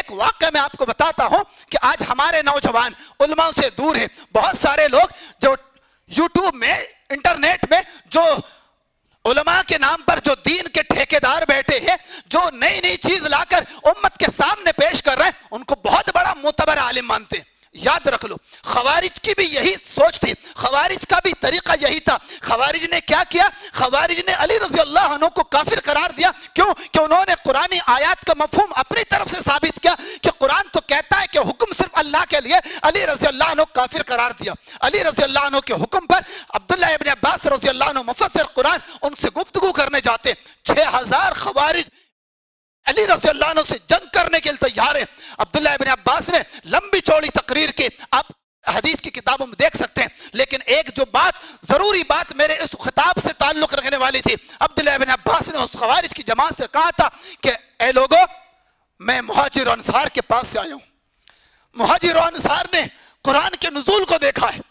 ایک واقعہ میں آپ کو بتاتا ہوں کہ آج ہمارے نوجوان علماء سے دور ہیں. بہت سارے لوگ جو یوٹیوب میں انٹرنیٹ میں جو علماء کے نام پر جو دین کے ٹھیکیدار بیٹھے ہیں, جو نئی نئی چیز لا کر امت کے سامنے پیش کر رہے ہیں, ان کو بہت بڑا معتبر عالم مانتے ہیں. یاد رکھ لو, خوارج کی بھی یہی سوچ تھی, خوارج کا بھی طریقہ یہی تھا. خوارج نے کیا کیا؟ خوارج نے علی رضی اللہ عنہ کو کافر قرار دیا. کیوں؟ کہ انہوں نے قرآنی آیات کا مفہوم اپنی طرف سے ثابت کیا کہ قرآن تو کہتا ہے کہ حکم صرف اللہ کے لیے. علی رضی اللہ عنہ کافر قرار دیا. علی رضی اللہ عنہ کے حکم پر عبداللہ ابن عباس رضی اللہ عنہ مفسر قرآن ان سے گفتگو کرنے جاتے. 6000 خوارج علی رضی اللہ عنہ سے جنگ کرنے کے لیے تیار ہے. عبداللہ ابن عباس نے لمبی چوڑی تقریر کی, آپ حدیث کی کتابوں میں دیکھ سکتے ہیں. لیکن ایک جو بات, ضروری بات میرے اس خطاب سے تعلق رکھنے والی تھی, عبداللہ ابن عباس نے اس خوارج کی جماعت سے کہا تھا کہ اے لوگو, میں مہاجر و انصار کے پاس سے آیا ہوں. مہاجر و انصار نے قرآن کے نزول کو دیکھا ہے,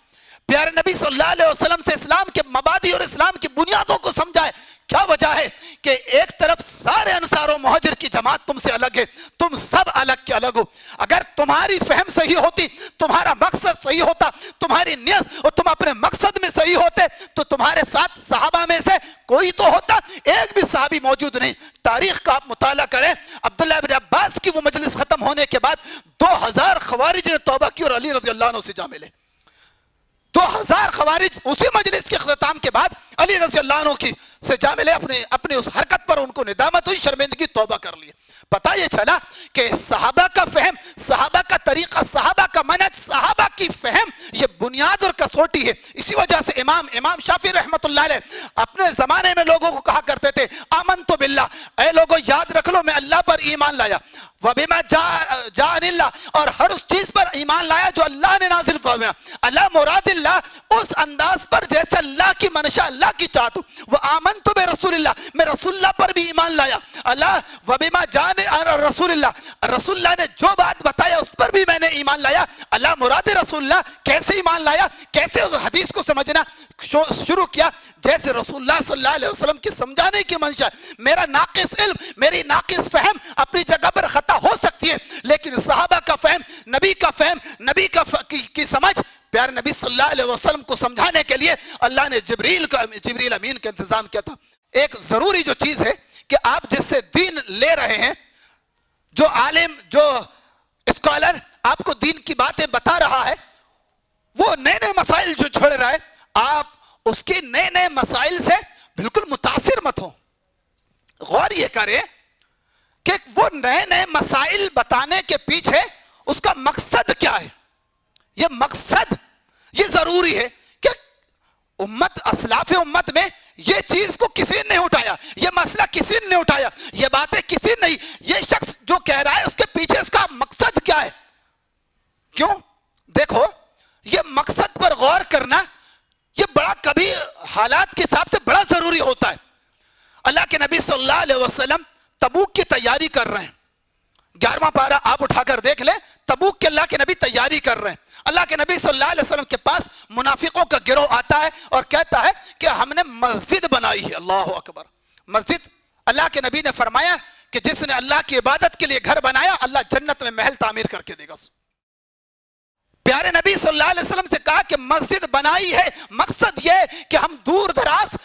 پیارے نبی صلی اللہ علیہ وسلم سے اسلام کے مبادی اور اسلام کی بنیادوں کو سمجھا ہے. کیا وجہ ہے کہ ایک طرف سارے انصار و مہاجر کی جماعت تم سے الگ ہے, تم سب الگ کے الگ ہو. اگر تمہاری فہم صحیح ہوتی, تمہارا مقصد صحیح ہوتا, تمہاری نیت اور تم اپنے مقصد میں صحیح ہوتے, تو تمہارے ساتھ صحابہ میں سے کوئی تو ہوتا, ایک بھی صحابی موجود نہیں. تاریخ کا آپ مطالعہ کریں, عبداللہ بن عباس کی وہ مجلس ختم ہونے کے بعد 2000 خوارج نے توبہ کی اور علی رضی اللہ عنہ سے جا ملے. 2000 خوارج اسی مجلس کے اختتام کے بعد علی رضی اللہ عنہ کی سے جا ملے. اپنے اس حرکت پر ان کو ندامت ہوئی, شرمندگی, توبہ کر لی. پتہ یہ چلا کہ صحابہ کا فہم, صحابہ کا طریقہ, صحابہ کا منہج, صحابہ کی فہم یہ بنیاد اور کسوٹی ہے. اسی وجہ سے امام شافعی رحمۃ اللہ علیہ اپنے زمانے میں لوگوں کو کہا کرتے تھے, آمنت باللہ, اے لوگوں یاد رکھ لو میں اللہ پر ایمان لایا. وبما جاءنی اللہ, اور ہر اس چیز پر ایمان لایا جو اللہ نے نازل فرمایا. اللہ مراد اللہ اس انداز پر جیسے اللہ کی منشا, اللہ کی چاہت. وہ آمنت برسول اللہ, میں رسول اللہ پر بھی ایمان لایا. اللہ وبما جاءنی رسول اللہ, رسول اللہ نے جو بات بتایا اس پر بھی میں نے ایمان لایا. اللہ مراد رسول اللہ, کیسے ایمان لایا, کیسے اس حدیث کو سمجھنا شروع کیا جیسے رسول اللہ صلی اللہ علیہ وسلم کی سمجھانے کی منشا. میرا ناقص علم, میری ناقص فہم اپنی جگہ پر خطا ہو سکتی ہے, لیکن صحابہ کا فہم, نبی کا فہم, نبی کی سمجھ, پیارے نبی صلی اللہ علیہ وسلم کو سمجھانے کے لیے اللہ نے جبریل امین کا انتظام کیا تھا. ایک ضروری جو چیز ہے کہ آپ جس سے دین لے رہے ہیں, جو عالم, جو اسکالر آپ کو دین کی باتیں بتا رہا ہے, وہ نئے نئے مسائل جو چھوڑ رہا ہے, آپ اس کے نئے نئے مسائل سے بالکل متاثر مت ہو. غور یہ کریں کہ وہ نئے نئے مسائل بتانے کے پیچھے اس کا مقصد کیا ہے. یہ مقصد یہ ضروری ہے کہ امت, اسلاف امت میں یہ چیز کو کسی نے نہیں اٹھایا, یہ مسئلہ کسی نے نہیں اٹھایا, یہ باتیں کسی نے نہیں, یہ شخص جو کہہ رہا ہے اس کے پیچھے اس کا مقصد کیا ہے. کیوں؟ دیکھو, یہ مقصد پر غور کرنا یہ بڑا کبھی حالات کے حساب سے بڑا ضروری ہوتا ہے. اللہ کے نبی صلی اللہ علیہ وسلم تبوک کی تیاری کر رہے ہیں. 11واں پارہ آپ اٹھا کر دیکھ لیں, تبوک کے اللہ کے نبی تیاری کر رہے ہیں. اللہ کے نبی صلی اللہ علیہ وسلم کے پاس منافقوں کا گروہ آتا ہے اور کہتا ہے کہ ہم نے مسجد بنائی ہے. اللہ اکبر, مسجد. اللہ کے نبی نے فرمایا کہ جس نے اللہ کی عبادت کے لیے گھر بنایا, اللہ جنت میں محل تعمیر کر کے دے گا. پیارے نبی صلی اللہ علیہ وسلم سے کہا کہ مسجد بنائی ہے, مقصد یہ کہ ہم دور دراز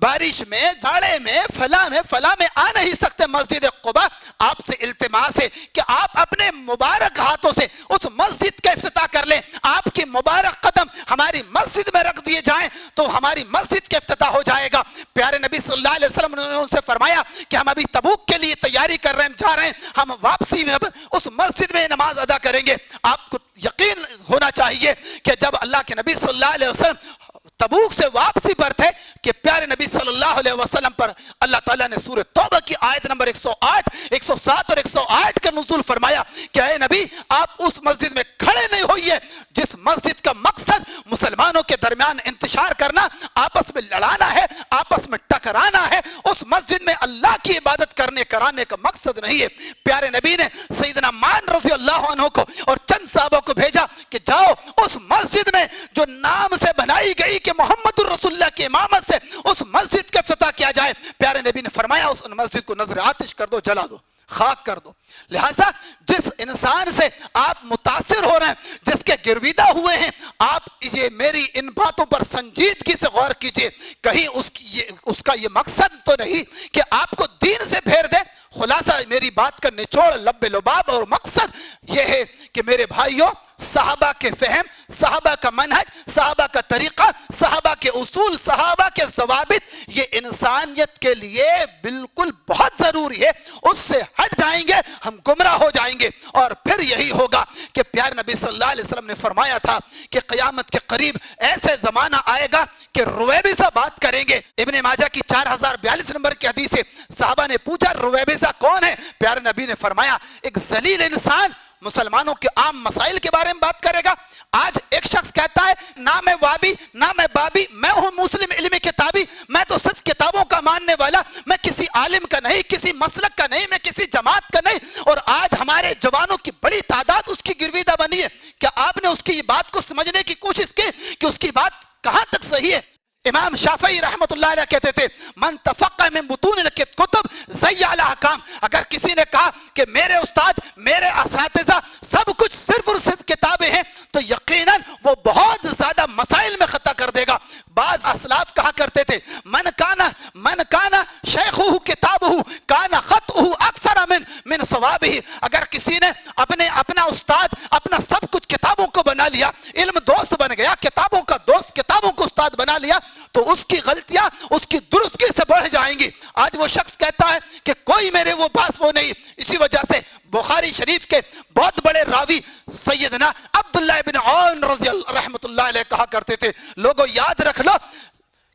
بارش میں, جاڑے میں, فلاں میں آ نہیں سکتے مسجد قباء. آپ سے التماس ہے کہ آپ اپنے مبارک ہاتھوں سے اس مسجد کا افتتاح کر لیں. آپ کی مبارک قدم ہماری مسجد میں رکھ دیے جائیں تو ہماری مسجد کا افتتاح ہو جائے گا. پیارے نبی صلی اللہ علیہ وسلم نے ان سے فرمایا کہ ہم ابھی تبوک کے لیے تیاری کر رہے ہیں, جا رہے ہیں, ہم واپسی میں اس مسجد میں نماز ادا کریں گے. آپ کو یقین ہونا چاہیے کہ جب اللہ کے نبی صلی اللہ علیہ وسلم تبوک سے واپسی پر تھے کہ پیارے نبی صلی اللہ علیہ وسلم پر اللہ تعالیٰ نے سورہ توبہ کی آیت نمبر 108, 107 اور 108 کا نزول فرمایا کہ اے نبی, آپ اس مسجد میں کھڑے نہیں ہوئیے جس مسجد کا مقصد مسلمانوں کے درمیان انتشار کرنا, آپس میں لڑانا ہے, آپس میں ٹکرانا ہے. اس مسجد میں اللہ کی عبادت کرانے کا مقصد نہیں ہے. پیارے نبی نے سیدنا مان رضی اللہ عنہ کو اور چند صحابہ کو بھیجا کہ جاؤ اس مسجد میں جو نام سے بنائی گئی کہ محمد الرسول اللہ کی امامت سے اس مسجد کا افتتاح کیا جائے. پیارے نبی نے فرمایا اس مسجد کو نظر آتش کر دو, جلا دو, خاک کر دو. لہٰذا جس جس انسان سے آپ متاثر ہو رہے ہیں, جس کے گرویدہ ہوئے ہیں, آپ یہ میری ان باتوں پر سنجیدگی سے غور کیجئے. کہیں اس کا یہ مقصد تو نہیں کہ آپ کو دین سے پھیر دے. خلاصہ میری بات کا نچوڑ لب لباب اور مقصد یہ ہے کہ میرے بھائیوں, صحابہ کے فہم, صحابہ کا منہج, صحابہ کا طریقہ, صحابہ کے اصول, صحابہ کے ضوابط, یہ انسانیت کے لیے بالکل بہت ضروری ہے. اس سے ہٹ جائیں گے ہم گمراہ ہو جائیں گے. اور پھر یہی ہوگا کہ پیارے نبی صلی اللہ علیہ وسلم نے فرمایا تھا کہ قیامت کے قریب ایسے زمانہ آئے گا کہ رویبضہ بات کریں گے. ابن ماجہ کی 4042 نمبر کی حدیث ہے, صحابہ نے پوچھا رویبضہ کون ہے؟ پیارے نبی نے فرمایا ایک ذلیل انسان مسلمانوں کے عام مسائل کے بارے میں بات کرے گا. آج ایک شخص کہتا ہے نہ میں وابی نہ میں بابی, میں ہوں مسلم علمی کتابی, میں تو صرف کتابوں کا ماننے والا, میں کسی عالم کا نہیں, کسی مسلک کا نہیں, میں کسی جماعت کا نہیں. اور آج ہمارے جوانوں کی بڑی تعداد اس کی گرویدہ بنی ہے. کیا آپ نے اس کی بات کو سمجھنے کی کوشش کی کہ اس کی بات کہاں تک صحیح ہے؟ امام شافعی رحمت اللہ علیہ کہتے تھے من تفقہ من بطون الکتب زی علی احکام. اگر کسی نے کہا کہ میرے استاد, میرے اساتذہ سب کچھ صرف اور صرف کتابیں ہیں, تو یقیناً وہ بہت زیادہ مسائل میں خطا کر دے گا. بعض اسلاف کہا کرتے تھے من کانا شیخہ کتابہ کانا خطہ اکثر من ثوابہ. اگر کسی نے اپنا استاد اپنا سب کچھ کتابوں کو بنا لیا, علم دوست بن گیا, کتابوں کا دوست, کتابوں کو استاد بنا لیا, تو اس کی غلطیاں اس کی درستگی سے بڑھ جائیں گی. آج وہ شخص کہتا ہے کہ کوئی میرے وہ پاس وہ نہیں. اسی وجہ سے بخاری شریف کے بہت بڑے راوی سیدنا عبداللہ ابن عون رضی اللہ رحمت اللہ علیہ کہا کرتے تھے لوگوں یاد رکھ لو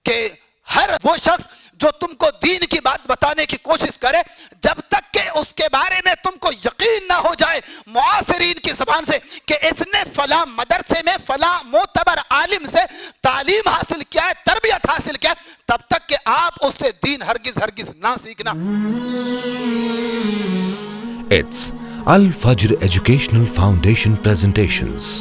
کہ ہر وہ شخص جو تم کو دین کی بات بتانے کی کوشش کرے, جب تک کہ اس کے بارے میں تم کو یقین نہ ہو جائے معاصرین کی زبان سے کہ اس نے فلاں مدرسے میں فلاں معتبر عالم سے تعلیم حاصل کیا ہے, تربیت حاصل کیا ہے, تب تک کہ آپ اس سے دین ہرگز نہ سیکھنا. It's Al Fajr Educational Foundation presentations.